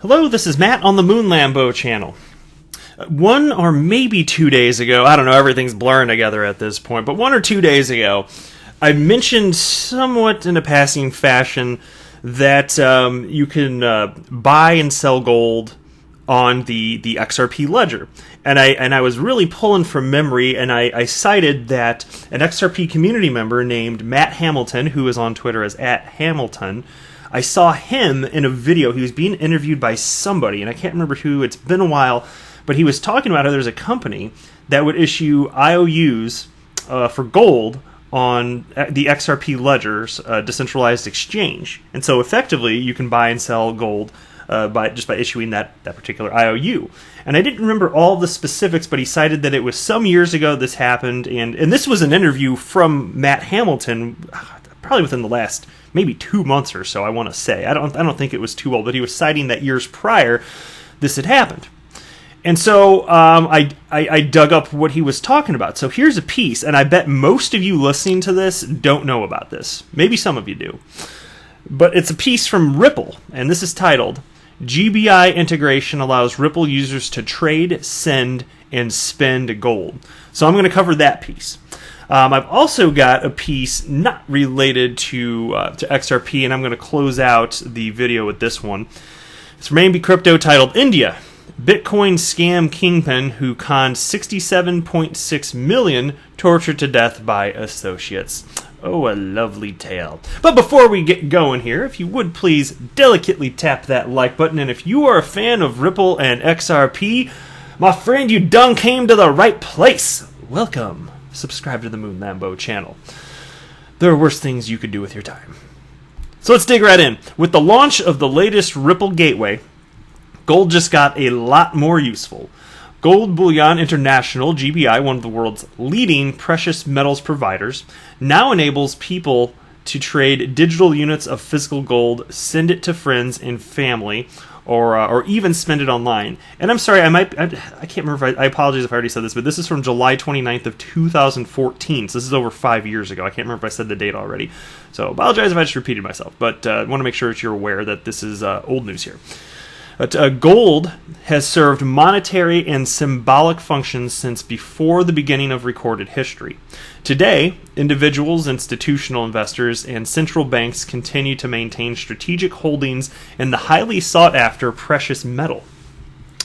Hello, this is Matt on the Moon Lambo channel. 1 or maybe 2 days ago, I don't know, everything's blurring together at this point, but 1 or 2 days ago, I mentioned somewhat in a passing fashion that you can buy and sell gold on the XRP ledger. And I was really pulling from memory, and I cited that an XRP community member named Matt Hamilton, who is on Twitter as @Hamilton, I saw him in a video. He was being interviewed by somebody, and I can't remember who. It's been a while, but he was talking about how there's a company that would issue IOUs for gold on the XRP ledger's decentralized exchange. And so effectively, you can buy and sell gold by issuing that particular IOU. And I didn't remember all the specifics, but he cited that it was some years ago this happened, and this was an interview from Matt Hamilton, probably within the last maybe 2 months or so, I want to say. I don't think it was too old, but he was citing that years prior this had happened. And so I dug up what he was talking about. So here's a piece, and I bet most of you listening to this don't know about this. Maybe some of you do. But it's a piece from Ripple, and this is titled, GBI Integration Allows Ripple Users to Trade, Send, and Spend Gold. So I'm going to cover that piece. I've also got a piece not related to XRP, and I'm going to close out the video with this one. It's from AMB Crypto titled, India, Bitcoin Scam Kingpin Who Conned 67.6 million Tortured to Death by Associates. Oh, a lovely tale. But before we get going here, if you would please delicately tap that like button, and if you are a fan of Ripple and XRP, my friend, you done came to the right place. Welcome. Subscribe to the Moon Lambo channel. There are worse things you could do with your time. So let's dig right in. With the launch of the latest Ripple gateway, gold just got a lot more useful. Gold Bullion International, GBI, one of the world's leading precious metals providers, now enables people to trade digital units of physical gold, send it to friends and family, or even spend it online. And I'm sorry, I can't remember I apologize if I already said this, but this is from July 29th of 2014, so this is over 5 years ago. I can't remember if I said the date already, so apologize if I just repeated myself, but I want to make sure that you're aware that this is old news here. Gold has served monetary and symbolic functions since before the beginning of recorded history. Today, individuals, institutional investors, and central banks continue to maintain strategic holdings in the highly sought-after precious metal.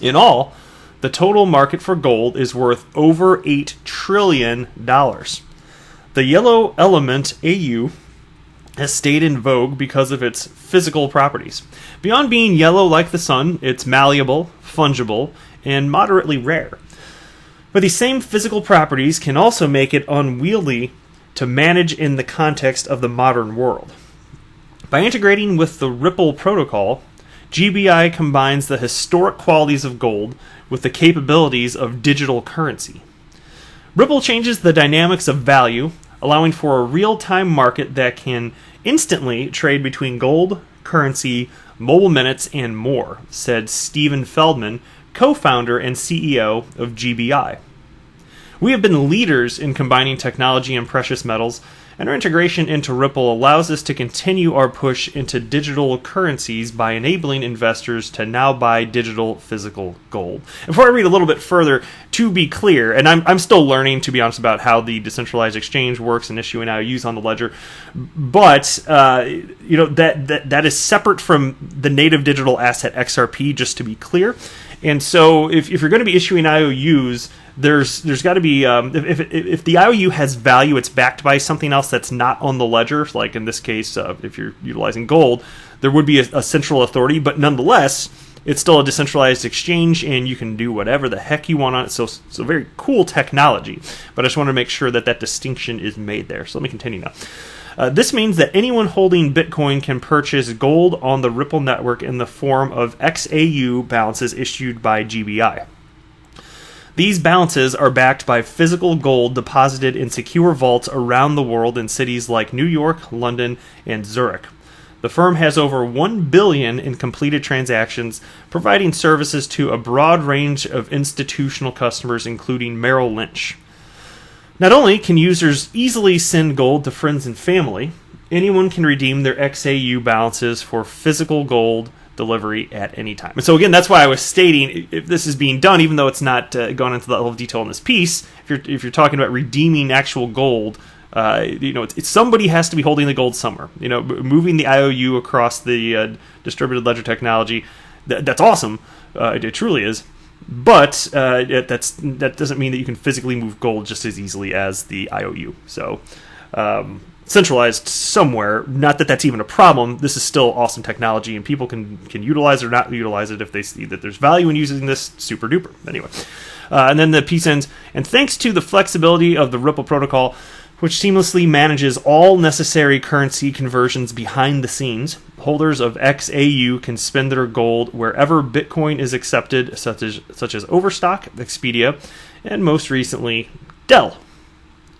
In all, the total market for gold is worth over $8 trillion. The yellow element AU has stayed in vogue because of its physical properties. Beyond being yellow like the sun, it's malleable, fungible, and moderately rare. But these same physical properties can also make it unwieldy to manage in the context of the modern world. By integrating with the Ripple protocol, GBI combines the historic qualities of gold with the capabilities of digital currency. Ripple changes the dynamics of value, allowing for a real-time market that can instantly trade between gold, currency, mobile minutes, and more, said Stephen Feldman, co-founder and CEO of GBI. We have been leaders in combining technology and precious metals, and our integration into Ripple allows us to continue our push into digital currencies by enabling investors to now buy digital physical gold. Before I read a little bit further, to be clear, and I'm still learning, to be honest, about how the decentralized exchange works and issuing IOUs on the ledger, but that is separate from the native digital asset XRP, just to be clear. And so if you're going to be issuing IOUs, there's got to be if the IOU has value, it's backed by something else that's not on the ledger. Like in this case, if you're utilizing gold, there would be a central authority, but nonetheless, it's still a decentralized exchange, and you can do whatever the heck you want on it. So very cool technology. But I just want to make sure that distinction is made there. So let me continue now. This means that anyone holding Bitcoin can purchase gold on the Ripple network in the form of XAU balances issued by GBI. These balances are backed by physical gold deposited in secure vaults around the world in cities like New York, London, and Zurich. The firm has over $1 billion in completed transactions, providing services to a broad range of institutional customers, including Merrill Lynch. Not only can users easily send gold to friends and family, anyone can redeem their XAU balances for physical gold delivery at any time. And so again, that's why I was stating, if this is being done, even though it's not gone into that level of detail in this piece, if you're talking about redeeming actual gold, it's somebody has to be holding the gold somewhere. Moving the IOU across the distributed ledger technology, that's awesome. It truly is. But that doesn't mean that you can physically move gold just as easily as the IOU. So centralized somewhere, not that that's even a problem. This is still awesome technology, and people can utilize it or not utilize it if they see that there's value in using this. Super duper. Anyway, and then the piece ends, and thanks to the flexibility of the Ripple protocol, which seamlessly manages all necessary currency conversions behind the scenes, holders of XAU can spend their gold wherever Bitcoin is accepted, such as Overstock, Expedia, and most recently, Dell.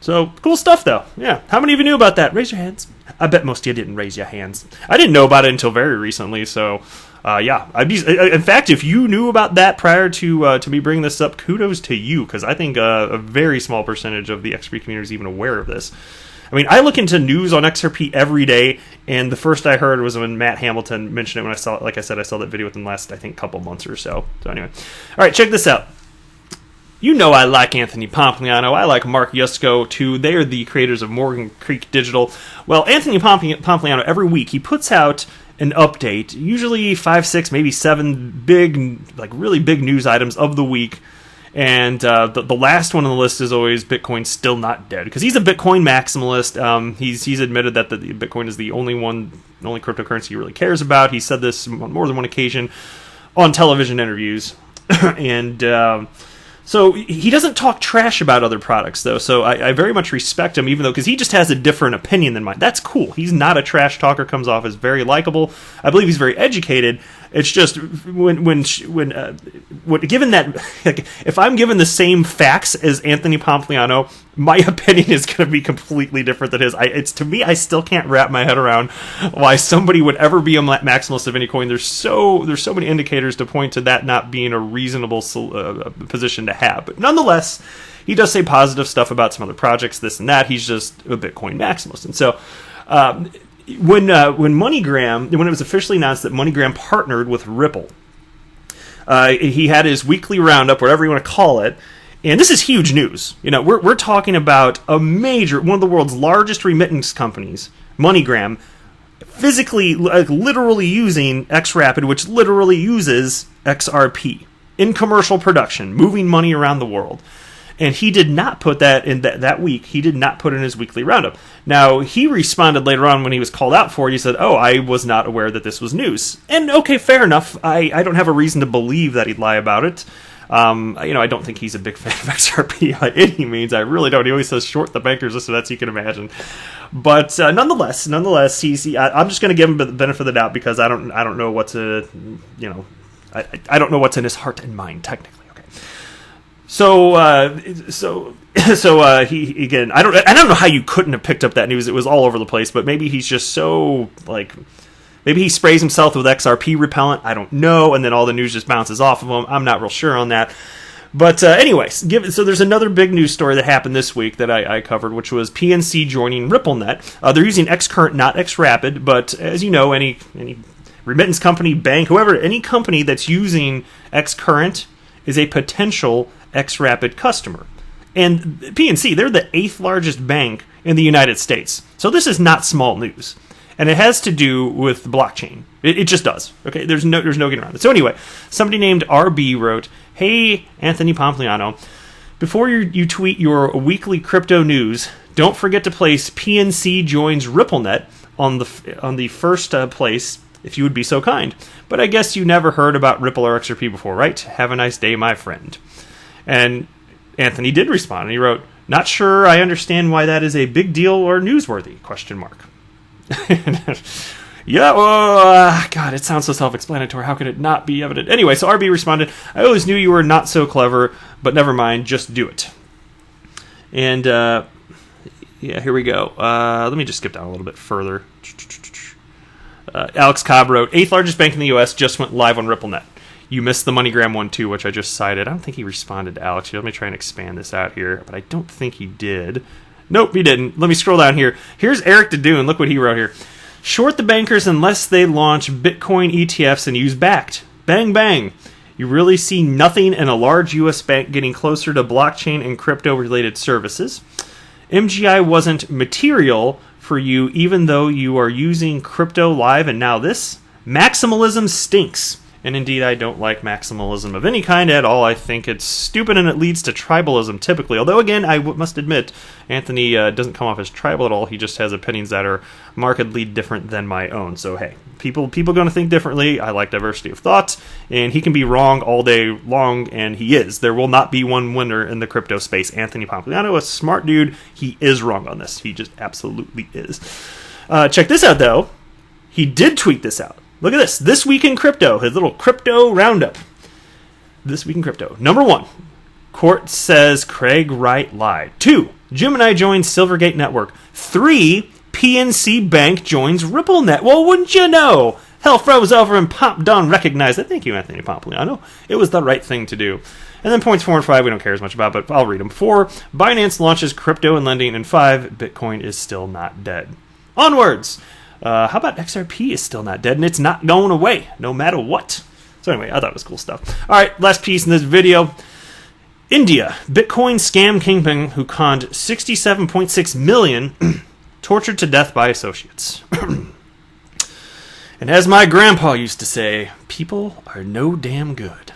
So, cool stuff, though. Yeah. How many of you knew about that? Raise your hands. I bet most of you didn't raise your hands. I didn't know about it until very recently, so, yeah. In fact, if you knew about that prior to me bringing this up, kudos to you, because I think a very small percentage of the XRP community is even aware of this. I mean, I look into news on XRP every day, and the first I heard was when Matt Hamilton mentioned it when I saw it. Like I said, I saw that video within the last, I think, couple months or so. So, anyway. All right, check this out. You know I like Anthony Pompliano. I like Mark Yusko, too. They are the creators of Morgan Creek Digital. Well, Anthony Pompliano, every week, he puts out an update, usually 5, 6, maybe 7 really big news items of the week. And the last one on the list is always Bitcoin's still not dead, because he's a Bitcoin maximalist. He's admitted that the Bitcoin is the only cryptocurrency he really cares about. He said this on more than one occasion on television interviews. And so he doesn't talk trash about other products, though. So I very much respect him, even though, because he just has a different opinion than mine. That's cool. He's not a trash talker. Comes off as very likable. I believe he's very educated. It's just when given that, like, if I'm given the same facts as Anthony Pompliano, my opinion is going to be completely different than his. To me, I still can't wrap my head around why somebody would ever be a maximalist of any coin. There's so many indicators to point to that not being a reasonable position to have. But nonetheless, he does say positive stuff about some other projects, this and that. He's just a Bitcoin maximalist, and so. When MoneyGram, when it was officially announced that MoneyGram partnered with Ripple, he had his weekly roundup, whatever you want to call it, and this is huge news. We're talking about one of the world's largest remittance companies, MoneyGram, physically, literally using XRapid, which literally uses XRP in commercial production, moving money around the world. And he did not put that in that week. He did not put in his weekly roundup. Now, he responded later on when he was called out for it. He said, I was not aware that this was news. And okay, fair enough. I don't have a reason to believe that he'd lie about it. I don't think he's a big fan of XRP by any means. I really don't. He always says short the bankers, so that's you can imagine. But nonetheless, I'm just going to give him the benefit of the doubt, because I don't know what to, I don't know what's in his heart and mind technically. So he again. I don't know how you couldn't have picked up that news. It was all over the place. But maybe he's just so maybe he sprays himself with XRP repellent. I don't know, and then all the news just bounces off of him. I'm not real sure on that. But anyways, so there's another big news story that happened this week that I covered, which was PNC joining RippleNet. They're using XCurrent, not XRapid. But as you know, any remittance company, bank, whoever, any company that's using XCurrent is a potential XRapid customer. And PNC, they're the 8th largest bank in the United States. So this is not small news. And it has to do with blockchain. It just does. Okay, there's no getting around it. So anyway, somebody named RB wrote, "Hey, Anthony Pompliano, before you tweet your weekly crypto news, don't forget to place PNC joins RippleNet on the first place, if you would be so kind. But I guess you never heard about Ripple or XRP before, right? Have a nice day, my friend." And Anthony did respond, and he wrote, "Not sure I understand why that is a big deal or newsworthy, ? Yeah, well, God, it sounds so self-explanatory. How could it not be evident? Anyway, so RB responded, "I always knew you were not so clever, but never mind, just do it." And, yeah, here we go. Let me just skip down a little bit further. Alex Cobb wrote, "8th largest bank in the U.S. just went live on RippleNet. You missed the MoneyGram one, too, which I just cited." I don't think he responded to Alex. Let me try and expand this out here, but I don't think he did. Nope, he didn't. Let me scroll down here. Here's Eric Dedune. Look what he wrote here. Short the bankers unless they launch Bitcoin ETFs and use backed. Bang, bang. You really see nothing in a large U.S. bank getting closer to blockchain and crypto-related services. MGI wasn't material for you even though you are using crypto live, and now this? Maximalism stinks. And indeed, I don't like maximalism of any kind at all. I think it's stupid and it leads to tribalism typically. Although, again, I must admit, Anthony doesn't come off as tribal at all. He just has opinions that are markedly different than my own. So, hey, people going to think differently. I like diversity of thought. And he can be wrong all day long, and he is. There will not be one winner in the crypto space. Anthony Pompliano, a smart dude, he is wrong on this. He just absolutely is. Check this out, though. He did tweet this out. Look at this. This Week in Crypto, his little crypto roundup. This Week in Crypto. Number 1, court says Craig Wright lied. 2, Gemini joins Silvergate Network. 3, PNC Bank joins RippleNet. Well, wouldn't you know? Hell froze over and Pomp Don recognized it. Thank you, Anthony Pompliano. It was the right thing to do. And then points 4 and 5 we don't care as much about, but I'll read them. 4, Binance launches crypto and lending. And 5, Bitcoin is still not dead. Onwards. How about XRP is still not dead, and it's not going away, no matter what. So anyway, I thought it was cool stuff. All right, last piece in this video. India, Bitcoin scam kingpin who conned $67.6 million, tortured to death by associates. And as my grandpa used to say, people are no damn good.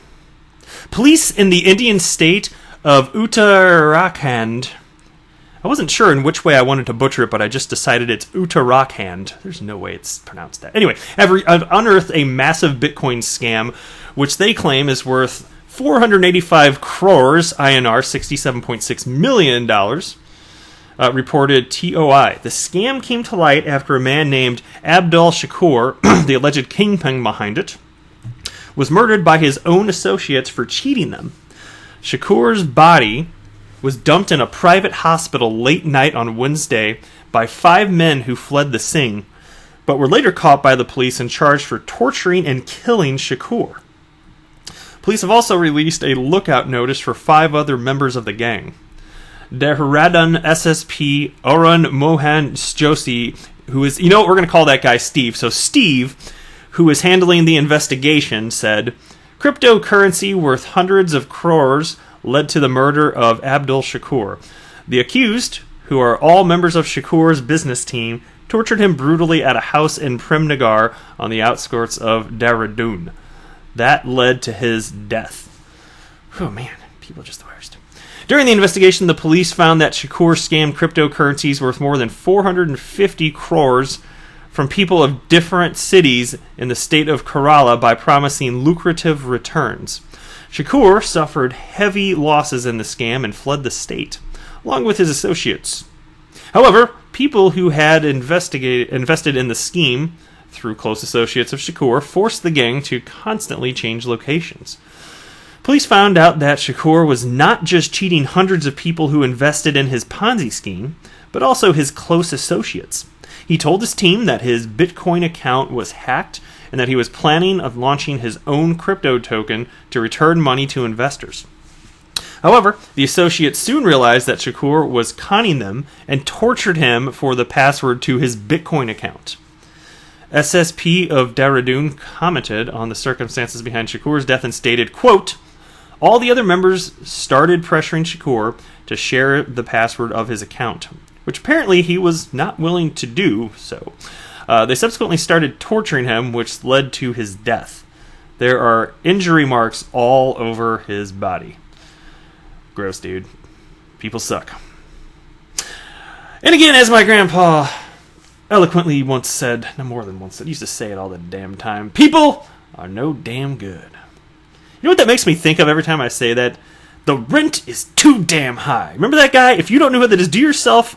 Police in the Indian state of Uttarakhand. I wasn't sure in which way I wanted to butcher it, but I just decided it's Uttarakhand. There's no way it's pronounced that. Anyway, I've unearthed a massive Bitcoin scam, which they claim is worth 485 crores INR, $67.6 million, reported TOI. The scam came to light after a man named Abdul Shakur, the alleged kingpin behind it, was murdered by his own associates for cheating them. Shakur's body was dumped in a private hospital late night on Wednesday by 5 men who fled the scene, but were later caught by the police and charged for torturing and killing Shakur. Police have also released a lookout notice for 5 other members of the gang. Dehradun SSP Arun Mohan Joshi, who is, we're going to call that guy Steve. So Steve, who is handling the investigation, said, cryptocurrency worth hundreds of crores led to the murder of Abdul Shakur. The accused, who are all members of Shakur's business team, tortured him brutally at a house in Premnagar on the outskirts of Dehradun. That led to his death. Oh man, people are just the worst. During the investigation, the police found that Shakur scammed cryptocurrencies worth more than 450 crores from people of different cities in the state of Kerala by promising lucrative returns. Shakur suffered heavy losses in the scam and fled the state, along with his associates. However, people who had invested in the scheme through close associates of Shakur forced the gang to constantly change locations. Police found out that Shakur was not just cheating hundreds of people who invested in his Ponzi scheme, but also his close associates. He told his team that his Bitcoin account was hacked and that he was planning on launching his own crypto token to return money to investors. However, the associates soon realized that Shakur was conning them and tortured him for the password to his Bitcoin account. SSP of Dehradun commented on the circumstances behind Shakur's death and stated, quote, all the other members started pressuring Shakur to share the password of his account, which apparently he was not willing to do so. They subsequently started torturing him, which led to his death. There are injury marks all over his body. Gross, dude. People suck. And again, as my grandpa eloquently once said, no more than once said, used to say it all the damn time, people are no damn good. You know what that makes me think of every time I say that? The rent is too damn high. Remember that guy? If you don't know who that is, do yourself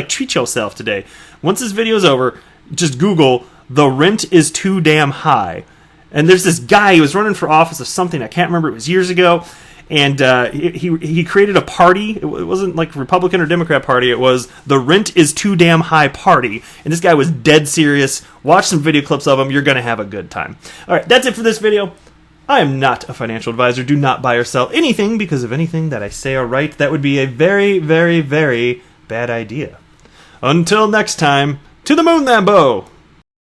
treat yourself today. Once this video is over, just Google, the rent is too damn high. And there's this guy, he was running for office of something, I can't remember, it was years ago, and he created a party. It wasn't like Republican or Democrat party, it was the rent is too damn high party. And this guy was dead serious. Watch some video clips of him, you're going to have a good time. Alright, that's it for this video. I am not a financial advisor. Do not buy or sell anything because of anything that I say or write. That would be a very, very, very bad idea. Until next time, to the moon, Lambo!